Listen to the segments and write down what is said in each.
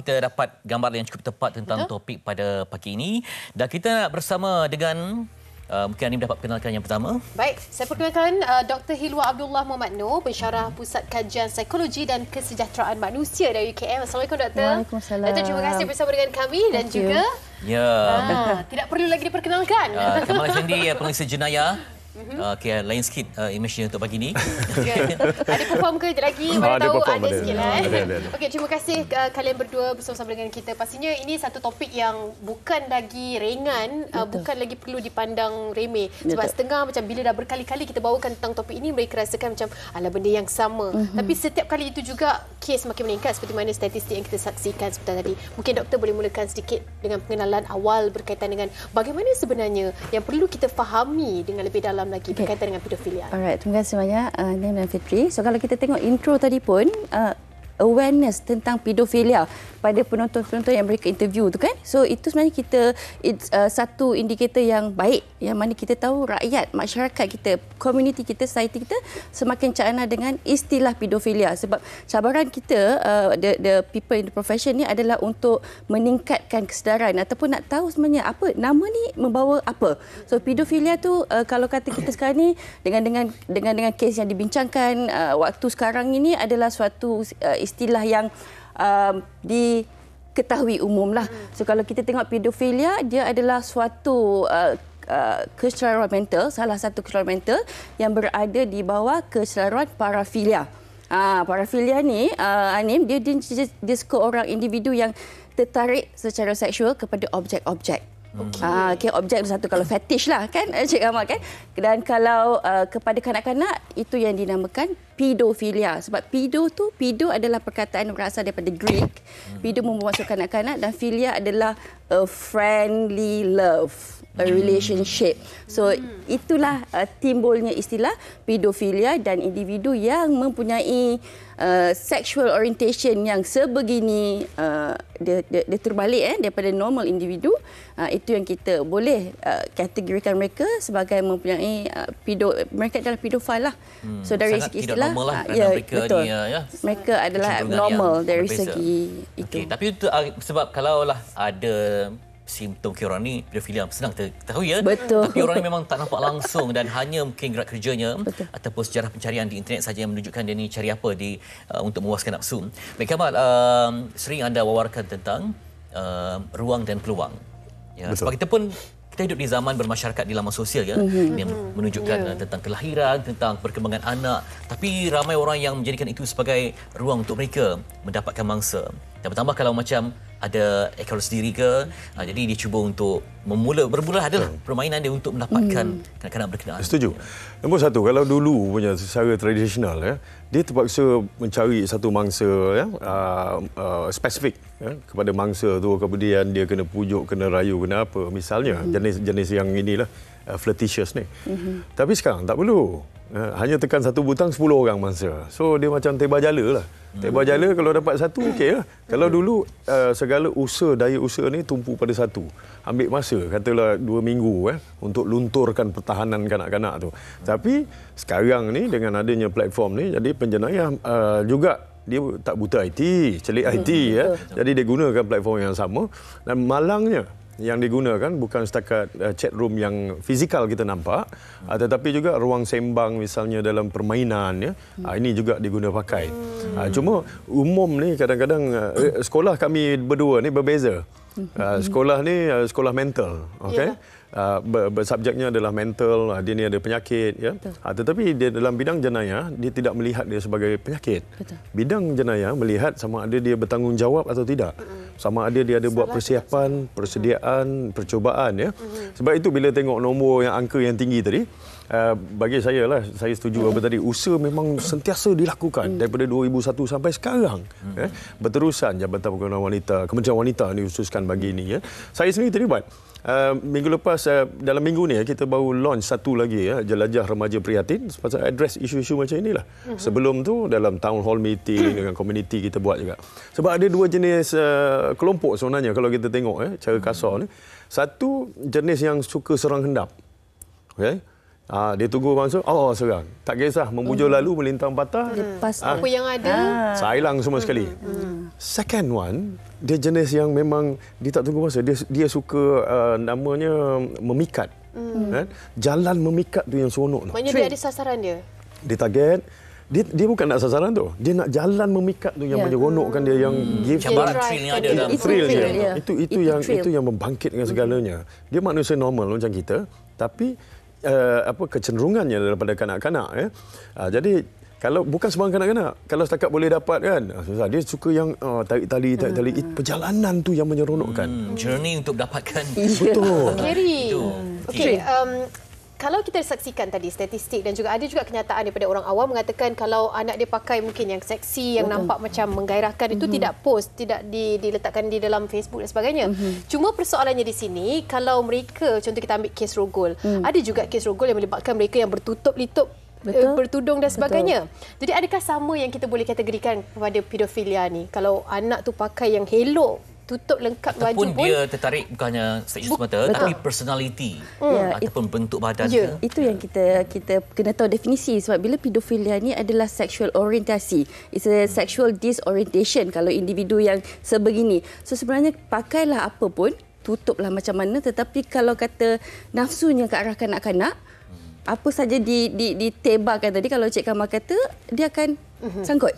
kita dapat gambar yang cukup tepat tentang topik pada pagi ini. Dan kita nak bersama dengan mungkin Anim dapat perkenalkan yang pertama. Baik, saya perkenalkan Dr. Hilwa Abdullah Muhammad Noor, pensyarah Pusat Kajian Psikologi dan Kesejahteraan Manusia dari UKM. Assalamualaikum Doktor. Waalaikumsalam. Doktor, terima kasih bersama dengan kami dan juga tidak perlu lagi diperkenalkan. Kamal Effendi, pengelisa jenayah. Okey, lain sikit image untuk pagi ni. Ada perform ke lagi? Mana tahu ada sikit lah. Ada. Okey, terima kasih kalian berdua bersama-sama dengan kita. Pastinya ini satu topik yang bukan lagi ringan, bukan lagi perlu dipandang remeh. Sebab setengah macam bila dah berkali-kali kita bawakan tentang topik ini, mereka rasakan macam ala benda yang sama. Tapi setiap kali itu juga kes makin meningkat seperti mana statistik yang kita saksikan sebentar tadi. Mungkin doktor boleh mulakan sedikit dengan pengenalan awal berkaitan dengan bagaimana sebenarnya yang perlu kita fahami dengan lebih dalam lagi berkaitan dengan pedofilia. Alright, terima kasih banyak Nim dan Fitri. So kalau kita tengok intro tadi pun awareness tentang pedofilia pada penonton-penonton yang mereka interview tu kan. So itu sebenarnya satu indikator yang baik yang mana kita tahu rakyat, masyarakat kita, community kita, society kita semakin cakna dengan istilah pedofilia sebab cabaran kita the people in the profession ni adalah untuk meningkatkan kesedaran ataupun nak tahu sebenarnya apa nama ni membawa apa. So pedofilia tu kalau kata kita sekarang ni dengan kes yang dibincangkan waktu sekarang ini adalah suatu istilah yang diketahui umum lah. So kalau kita tengok pedofilia, dia adalah suatu kesedaran mental, salah satu kesedaran mental yang berada di bawah kesedaran parafilia. Parafilia ni, Anim, dia suka orang individu yang tertarik secara seksual kepada objek-objek. Okay, objek satu kalau fetish lah kan Cik Amal kan. Dan kalau kepada kanak-kanak itu yang dinamakan pedofilia. Sebab pedo adalah perkataan berasal daripada Greek. Pedo bermaksud kanak-kanak dan filia adalah a friendly love, a relationship. So itulah timbulnya istilah pedofilia dan individu yang mempunyai sexual orientation yang sebegini dia terbalik daripada normal individu. Itu yang kita boleh kategorikan mereka sebagai mempunyai mereka adalah pedofil lah. So dari segi istilah normal lah mereka betul. Ni mereka adalah normal dari segi itu. Okay, tapi itu sebab kalaulah ada simptom orang ni pedofilia senang tahu ya. Betul. Tapi orang ni memang tak nampak langsung dan hanya mungkin gerak kerjanya ataupun sejarah pencarian di internet saja yang menunjukkan dia ni cari apa untuk memuaskan nafsu. Baik Kamal, sering anda wawarkan tentang ruang dan peluang. Ya, sebab kita hidup di zaman bermasyarakat di laman sosial yang menunjukkan tentang kelahiran, tentang perkembangan anak. Tapi ramai orang yang menjadikan itu sebagai ruang untuk mereka mendapatkan mangsa. Dan bertambah kalau macam ada akaun sendiri ke, jadi dia cuba untuk bermula adalah permainan dia untuk mendapatkan kanak-kanak berkenaan. Setuju. Nombor satu, kalau dulu punya secara tradisional dia terpaksa mencari satu mangsa spesifik kepada mangsa tu, kemudian dia kena pujuk, kena rayu, kena apa misalnya jenis yang inilah flirtatious ni. Tapi sekarang tak perlu. Hanya tekan satu butang 10 orang mangsa. So dia macam tebal jala lah. Tebal jala kalau dapat satu okey lah. Kalau dulu segala daya usaha ni tumpu pada satu. Ambil masa katalah 2 minggu untuk lunturkan pertahanan kanak-kanak tu. Tapi sekarang ni dengan adanya platform ni jadi penjenayah juga dia tak buta IT, celik IT Jadi dia gunakan platform yang sama dan malangnya yang digunakan bukan setakat chat room yang fizikal kita nampak, tetapi juga ruang sembang misalnya dalam permainan ini juga diguna pakai. Cuma umum ni kadang-kadang sekolah kami berdua ni berbeza. Sekolah ni sekolah mental, okey. Bersubjeknya adalah mental, dia ni ada penyakit tetapi dia dalam bidang jenayah dia tidak melihat dia sebagai penyakit. Bidang jenayah melihat sama ada dia bertanggungjawab atau tidak. Sama ada dia ada buat persiapan, persediaan, percubaan Sebab itu bila tengok nombor yang angka yang tinggi tadi, bagi saya setuju apa tadi, usaha memang sentiasa dilakukan daripada 2001 sampai sekarang. Berterusan Jabatan Perkembangan Wanita, Kementerian Wanita ni khususkan bagi ini Saya sendiri terlibat. Minggu lepas dalam minggu ni kita baru launch satu lagi Jelajah Remaja Prihatin pasal address isu-isu macam inilah. Sebelum tu dalam town hall meeting dengan community kita buat juga. Sebab ada dua jenis kelompok sebenarnya kalau kita tengok cara kasar ni. Satu jenis yang suka serang hendap. Okey. Dia tunggu masuk, serang. Tak kisah, membujur lalu, melintang patah. Lepas apa yang ada. Hilang semua sekali. Second one, dia jenis yang memang dia tak tunggu masa. Dia suka namanya memikat. Kan? Jalan memikat tu yang seronok tu. Maknanya dia ada sasaran dia. Dia target. Dia bukan nak sasaran tu. Dia nak jalan memikat tu yang menyeronokkan dia, yang give cabaran thrill yang ada dalam thrill. Itu yang membangkitkan segalanya. Dia manusia normal macam kita, tapi kecenderungannya daripada kanak-kanak ya. Jadi kalau bukan sembarang kanak-kanak, kalau setakat boleh dapat kan, susah. Dia suka yang tarik tali. Perjalanan tu yang menyeronokkan. Journey untuk dapatkan. Betul. Carry. Okey, kalau kita saksikan tadi statistik dan juga ada juga kenyataan daripada orang awam mengatakan kalau anak dia pakai mungkin yang seksi, yang nampak macam menggairahkan, itu tidak post, tidak diletakkan di dalam Facebook dan sebagainya. Cuma persoalannya di sini, kalau mereka, contoh kita ambil kes rogol, ada juga kes rogol yang melibatkan mereka yang bertutup-litup, bertudung dan sebagainya. Jadi adakah sama yang kita boleh kategorikan kepada pedofilia ni? Kalau anak tu pakai yang elok, tutup lengkap baju pun dia tertarik bukannya sexual semata, tapi personality ataupun bentuk badan dia. Itu yang kita kena tahu definisi, sebab bila pedofilia ni adalah sexual orientasi. It's a sexual disorientation kalau individu yang sebegini. So sebenarnya pakailah apa pun, tutuplah macam mana, tetapi kalau kata nafsunya ke arah kanak-kanak, apa saja ditebarkan tadi, kalau Cik Kamal kata, dia akan sangkut.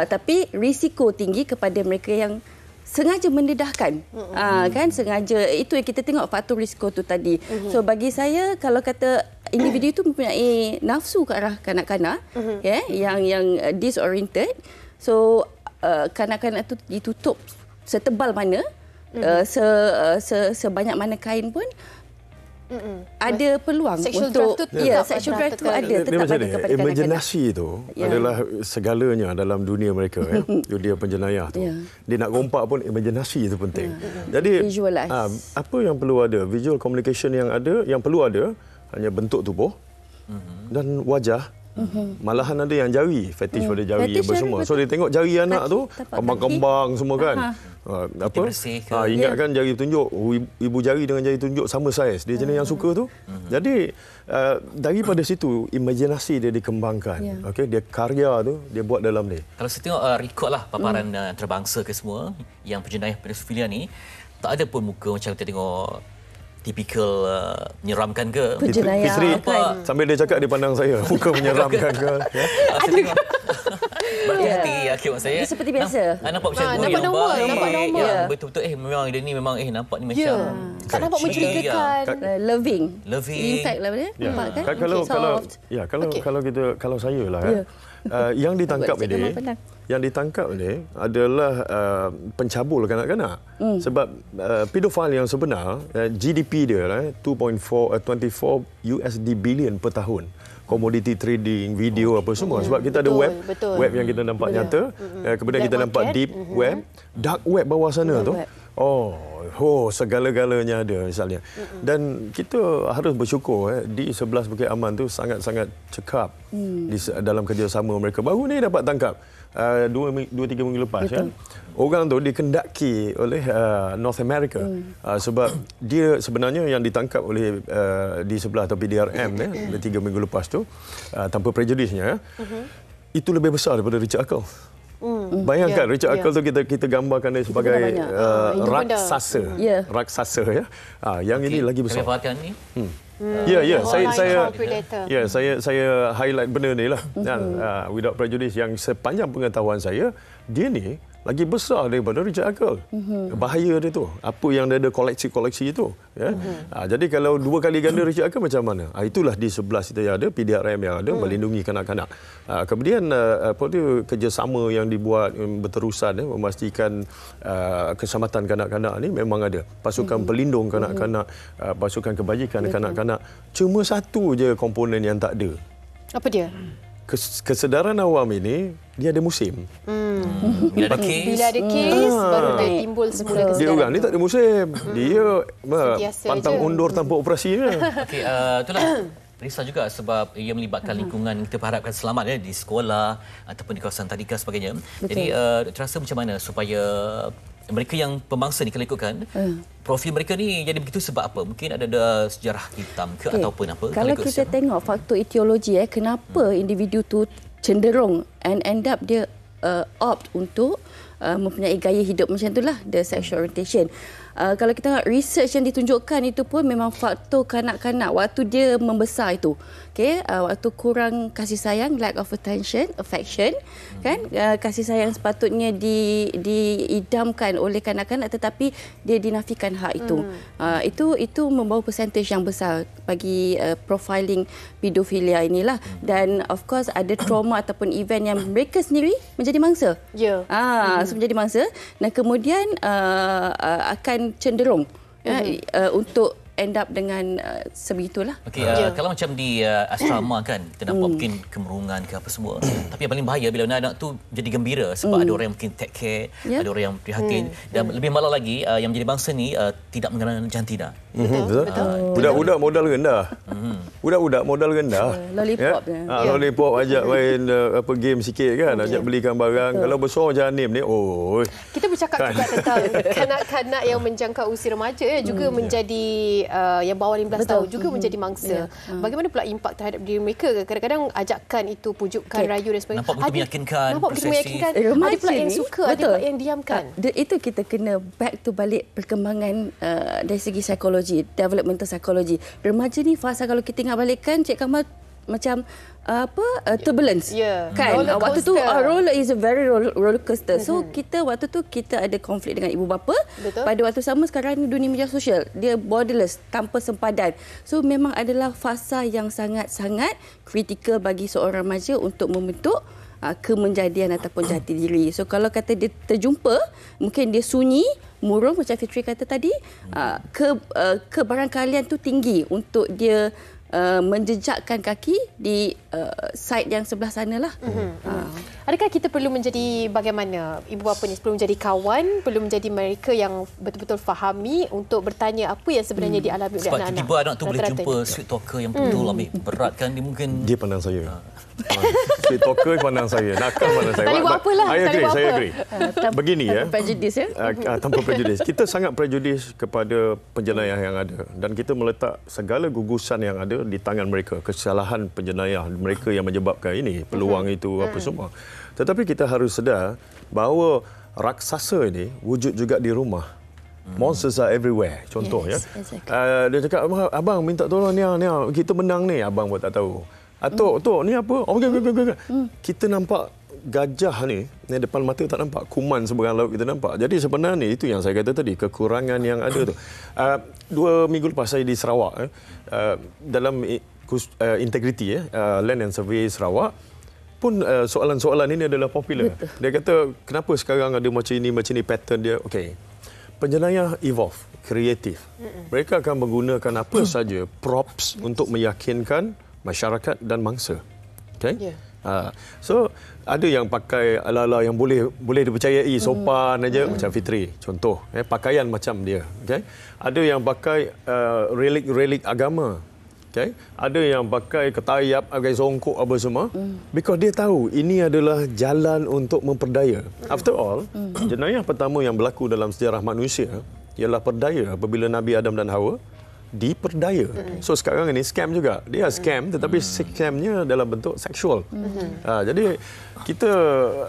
Tapi risiko tinggi kepada mereka yang sengaja mendedahkan, kan, sengaja. Itu yang kita tengok faktor risiko tu tadi. So bagi saya, kalau kata individu itu mempunyai nafsu ke arah kanak-kanak, yang disoriented, so kanak-kanak tu ditutup setebal mana, sebanyak mana kain pun, ada peluang sexual untuk sexual drive tu ada tetap ada kepada kanak-kanak. Imaginasi tu adalah segalanya dalam dunia mereka dunia penjenayah tu. Dia nak rompak pun imaginasi itu penting. Jadi apa yang perlu ada, visual communication yang ada, yang perlu ada hanya bentuk tubuh dan wajah. Malahan ada yang jari, fetish pada jari apa semua. So dia tengok jari anak tu kembang-kembang semua kan. Ingatkan jari tunjuk, ibu jari dengan jari tunjuk sama saiz. Dia jenis yang suka tu. Jadi daripada situ imajinasi dia dikembangkan. Okey, dia karya tu dia buat dalam dia. Kalau saya tengok rekod lah paparan antarabangsa ke semua yang penjenayah pedofilia ni, tak ada pun muka macam kita tengok tipikal menyeramkan ke. Penjenayah sambil dia cakap dia pandang saya, muka menyeramkan ke. Berhati-hati akibat saya. Dia seperti biasa. Nampak macam nampak normal. yang betul-betul memang dia ni memang nampak ni macam tak nampak mencurigakan. Loving. In fact lah dia. Nampak kan? Kalau saya lah yang ditangkap ini adalah pencabul kanak-kanak. Sebab pedofil yang sebenar, GDP dia 24 USD billion per tahun. Commodity trading, video apa semua. Sebab kita ada web yang kita nampak nyata. Kemudian kita nampak deep web, dark web bawah sana tu. Segala-galanya ada misalnya. Dan kita harus bersyukur di 11 Bukit Aman tu sangat-sangat cekap dalam kerjasama mereka. Baru ni dapat tangkap 2-3 minggu lepas. Orang tu dikendaki oleh North America sebab dia sebenarnya yang ditangkap oleh di sebelah atau PDRM 3 minggu lepas tu tanpa prejudisnya itu lebih besar daripada Richard Akal. Bayangkan Richard Akal tu kita gambarkan dia sebagai raksasa. Raksasa ya. Yang ini lagi besar. Saya highlight benda ni lah. Without prejudice, yang sepanjang pengetahuan saya, dia ni lagi besar daripada Richard Akal. Bahaya dia tu. Apa yang dia ada koleksi-koleksi itu. Jadi kalau 2 kali ganda Richard Akal macam mana? Itulah di sebelah kita yang ada, PDRM yang ada, melindungi kanak-kanak. Kemudian kerjasama yang dibuat berterusan memastikan keselamatan kanak-kanak ni memang ada. Pasukan pelindung kanak-kanak, pasukan kebajikan kanak-kanak. Cuma satu je komponen yang tak ada. Apa dia? Kesedaran awam ini dia ada musim. Bila ada kes, baru dia timbul semula kesedaran. Dia orang ni tak ada musim. Dia pantang undur tanpa operasi je. Itulah risau juga sebab ia melibatkan lingkungan. Kita harapkan selamat di sekolah ataupun di kawasan tadika sebagainya. Betul. Jadi Dr. rasa macam mana supaya mereka yang pembangsa ni kalau ikutkan profil mereka ni jadi begitu sebab apa? Mungkin ada sejarah hitam ke ataupun apa? Kalau kita tengok faktor etiologi kenapa individu tu cenderung and end up dia opt untuk mempunyai gaya hidup macam itulah, the sexual orientation. Kalau kita tengok research yang ditunjukkan itu pun memang faktor kanak-kanak waktu dia membesar itu. Waktu kurang kasih sayang, lack of affection, kan? Kasih sayang sepatutnya diidamkan oleh kanak-kanak tetapi dia dinafikan hak itu. Itu membawa percentage yang besar bagi profiling pedofilia inilah. Dan of course ada trauma ataupun event yang mereka sendiri menjadi mangsa. Menjadi mangsa dan kemudian akan cenderung untuk end up dengan sebegitulah. Kalau macam di asrama kan, kita nampak mungkin kemerungan ke apa semua. Tapi yang paling bahaya bila anak tu jadi gembira sebab ada orang yang mungkin take care, ada orang yang prihatin. Dan lebih malah lagi, yang menjadi bangsa ni tidak mengenal jantina. Budak-budak modal rendah. Budak-budak modal rendah. Lollipop. Lollipop ajak main game sikit kan, ajak belikan barang. Kalau besar janim ni, kita bercakap juga tentang kanak-kanak yang menjangka usia remaja juga menjadi yang bawah 15 tahun juga menjadi mangsa. Bagaimana pula impak terhadap diri mereka? Kadang-kadang ajakan itu, pujukan, rayu dan sebagainya. Nampak begitu meyakinkan. Ada pula yang suka, ada pula yang diamkan. Itu kita kena back to balik perkembangan dari segi psikologi, developmental psychology. Remaja ni fasa kalau kita ingat balik kan, Cik Kamal macam turbulence kan, waktu tu roller is a very roller coaster. So kita waktu tu kita ada konflik dengan ibu bapa. Pada waktu sama sekarang ni dunia media sosial dia borderless, tanpa sempadan. So memang adalah fasa yang sangat-sangat kritikal bagi seorang remaja untuk membentuk kemenjadian ataupun jati diri. So kalau kata dia terjumpa, mungkin dia sunyi, murung macam Fitri kata tadi, kebarangkalian tu tinggi untuk dia menjejakkan kaki di side yang sebelah sanalah. Adakah kita perlu menjadi bagaimana ibu bapa ni, perlu menjadi kawan, perlu menjadi mereka yang betul-betul fahami untuk bertanya apa yang sebenarnya dialami oleh sebab anak-anak. Sebab tiba-tiba anak tu boleh jumpa sweet talker yang betul ambil berat kan, dia mungkin dia pandang saya. Sweet talker pandang saya, nakal pandang saya. Tak boleh buat apalah. Saya agree. Begini prejudice tanpa prejudice. Kita sangat prejudice kepada penjenayah yang ada dan kita meletak segala gugusan yang ada di tangan mereka, kesalahan penjenayah mereka yang menyebabkan ini, peluang itu apa semua. Tetapi kita harus sedar bahawa raksasa ini wujud juga di rumah. Monsters are everywhere. Contoh exactly. Dia cakap, abang minta tolong ni, kita menang ni, abang pun tak tahu. Tok, ni apa? Kita nampak gajah ni depan mata tak nampak, kuman seberang laut kita nampak. Jadi sebenarnya itu yang saya kata tadi, kekurangan yang ada tu. 2 minggu lepas saya di Sarawak dalam integriti Land and Survey Sarawak pun soalan-soalan ini adalah popular. Dia kata kenapa sekarang ada macam ini pattern dia. Penjenayah evolve, kreatif. Mereka akan menggunakan apa saja props untuk meyakinkan masyarakat dan mangsa. So ada yang pakai ala-ala yang boleh dipercayai, sopan aja macam Fitri contoh, pakaian macam dia. Ada yang pakai relik agama. Ada yang pakai ketayap, pakai songkok apa semua, because dia tahu ini adalah jalan untuk memperdaya. After all, jenayah pertama yang berlaku dalam sejarah manusia ialah perdaya apabila Nabi Adam dan Hawa diperdaya. So sekarang ini scam juga. Dia scam tetapi scamnya dalam bentuk seksual. Jadi kita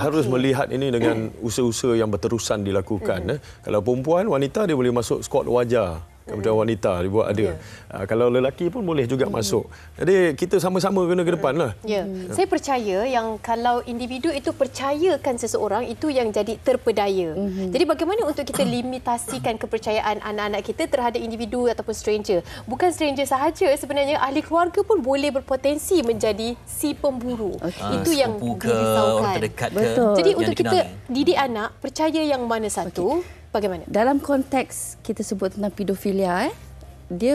harus melihat ini dengan usaha-usaha yang berterusan dilakukan. Kalau perempuan, wanita dia boleh masuk skot wajah. Kemudian wanita dibuat ada. Kalau lelaki pun boleh juga masuk. Jadi kita sama-sama kena ke depanlah. Saya percaya yang kalau individu itu percayakan seseorang, itu yang jadi terpedaya. Jadi bagaimana untuk kita limitasikan kepercayaan anak-anak kita terhadap individu ataupun stranger? Bukan stranger sahaja, sebenarnya ahli keluarga pun boleh berpotensi menjadi si pemburu. Itu yang dirisaukan. Jadi untuk kita didik anak, percaya yang mana satu? Bagaimana? Dalam konteks kita sebut tentang pedofilia, dia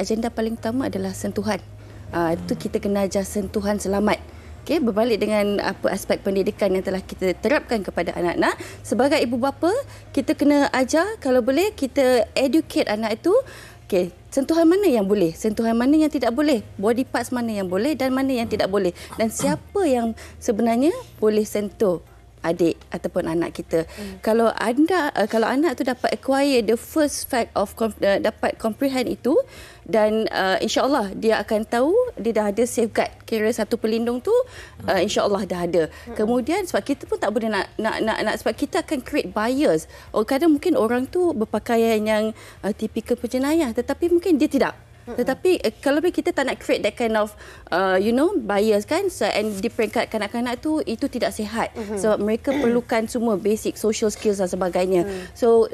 agenda paling utama adalah sentuhan. Itu kita kena ajar sentuhan selamat. Berbalik dengan apa aspek pendidikan yang telah kita terapkan kepada anak-anak, sebagai ibu bapa kita kena ajar, kalau boleh kita educate anak itu. Sentuhan mana yang boleh, sentuhan mana yang tidak boleh, body parts mana yang boleh dan mana yang tidak boleh, dan siapa yang sebenarnya boleh sentuh adik ataupun anak kita. Kalau anak tu dapat acquire the first fact of dapat comprehend itu, dan insya-Allah dia akan tahu dia dah ada safeguard, kira satu pelindung tu insya-Allah dah ada. Kemudian sebab kita pun tak boleh nak sebab kita akan create bias. Kadang mungkin orang tu berpakaian yang tipikal penjenayah tetapi mungkin dia tidak. Tetapi kalau kita tak nak create that kind of bias kan, and di peringkat kanak-kanak tu itu tidak sihat sebab mereka perlukan semua basic social skills dan sebagainya. So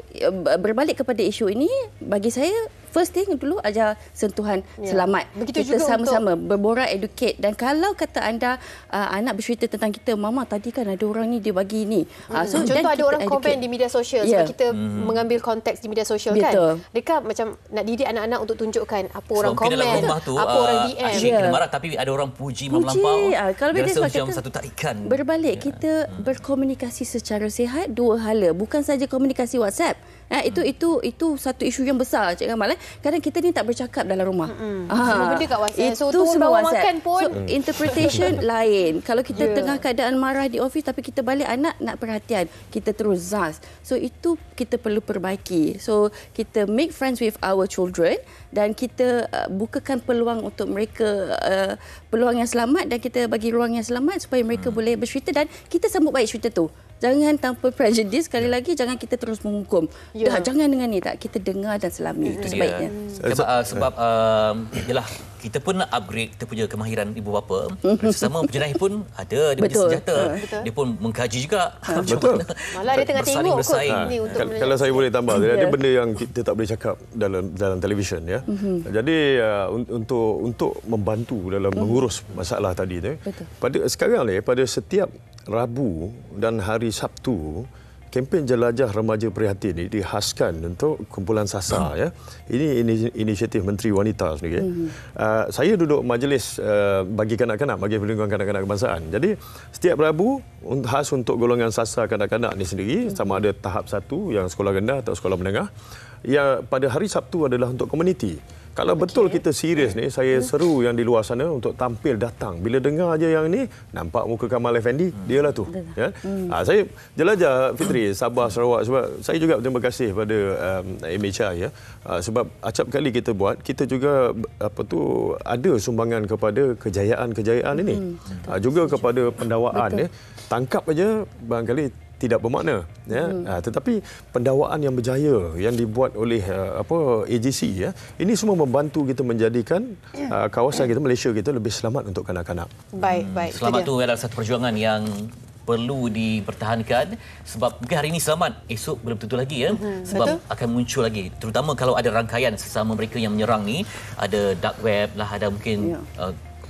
berbalik kepada isu ini, bagi saya first thing dulu ajar sentuhan selamat. Begitu kita juga sama-sama berborak, educate. Dan kalau kata anda anak bercerita tentang kita, mama tadi kan ada orang ni dia bagi ni. So contoh ada orang komen di media sosial sebab kita mengambil konteks di media sosial kan. Mereka macam nak didik anak-anak untuk tunjukkan apa orang komen, apa orang DM. Asyik kena marah tapi ada orang puji melampau. Kalau dia rasa macam satu tarikan. Berbalik, kita berkomunikasi secara sihat, dua hala. Bukan saja komunikasi WhatsApp. Itu satu isu yang besar, Cik Kamal. Kadang kita ni tak bercakap dalam rumah. Semua benda kat WhatsApp. Itu semua WhatsApp. Makan pun. So, interpretation lain. Kalau kita tengah keadaan marah di office tapi kita balik anak nak perhatian, kita terus zas. So itu kita perlu perbaiki. So kita make friends with our children dan kita bukakan peluang untuk mereka, peluang yang selamat, dan kita bagi ruang yang selamat supaya mereka boleh bercerita dan kita sambut baik cerita tu. Jangan tanpa prejudice, sekali lagi jangan kita terus menghukum. Dah, jangan dengan ni, tak, kita dengar dan selami. Itu sebaiknya. Sebab yalah, kita pun nak upgrade kita punya kemahiran ibu bapa. Sesama penjenayah pun ada dia punya senjata. Dia pun mengkaji juga. Betul. Malah dia tengah tengok kot ini untuk kalau saya boleh tambah, ada benda yang kita tak boleh cakap dalam televisyen ya. Jadi untuk membantu dalam mengurus masalah tadi tu, sekarang ni pada setiap Rabu dan hari Sabtu, kempen Jelajah Remaja Prihatin ini dihaskan untuk kumpulan SASA ya. Ini inisiatif Menteri Wanita sendiri. Saya duduk majlis bagi kanak-kanak, bagi perlindungan kanak-kanak kebangsaan. Jadi setiap Rabu khas untuk golongan SASA kanak-kanak ni sendiri, sama ada tahap 1 yang sekolah rendah atau sekolah menengah. Ya, pada hari Sabtu adalah untuk komuniti. Kalau betul kita serius ni, saya seru yang di luar sana untuk tampil datang. Bila dengar aja yang ni, nampak muka Kamal Effendi, dialah tu. Ya. Saya jelajah Fitri, Sabah, Sarawak, sebab saya juga terima kasih pada MHI ya. Sebab acap kali kita buat, kita juga ada sumbangan kepada kejayaan-kejayaan ini. Juga kepada pendawaan ya. Tangkap aja barangkali tidak bermakna ya. Tetapi pendawaan yang berjaya yang dibuat oleh AGC ya, ini semua membantu kita menjadikan kawasan kita, Malaysia kita lebih selamat untuk kanak-kanak. Baik. Selamat tu adalah satu perjuangan yang perlu dipertahankan, sebab mungkin hari ini selamat, esok belum tentu lagi ya. Sebab akan muncul lagi, terutama kalau ada rangkaian sesama mereka yang menyerang ni, ada dark web lah, ada mungkin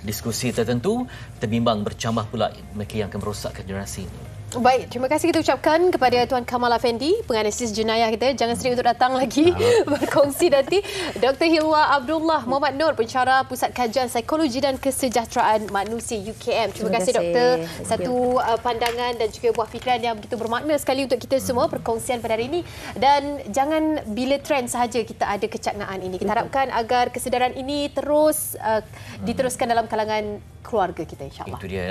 diskusi tertentu, terbimbang bercambah pula mereka yang akan merosakkan generasi ini. Baik, terima kasih kita ucapkan kepada Tuan Kamal Effendi, penganalisis jenayah kita. Jangan sering untuk datang lagi berkongsi nanti. Dr. Hilwa Abdullah Muhammad Nur, pencara Pusat Kajian Psikologi dan Kesejahteraan Manusia UKM. Terima kasih Doktor. Satu pandangan dan juga buah fikiran yang begitu bermakna sekali untuk kita semua, perkongsian pada hari ini. Dan jangan bila trend sahaja kita ada kecaknaan ini. Kita harapkan agar kesedaran ini terus diteruskan dalam kalangan keluarga kita, insya-Allah. Itu dia.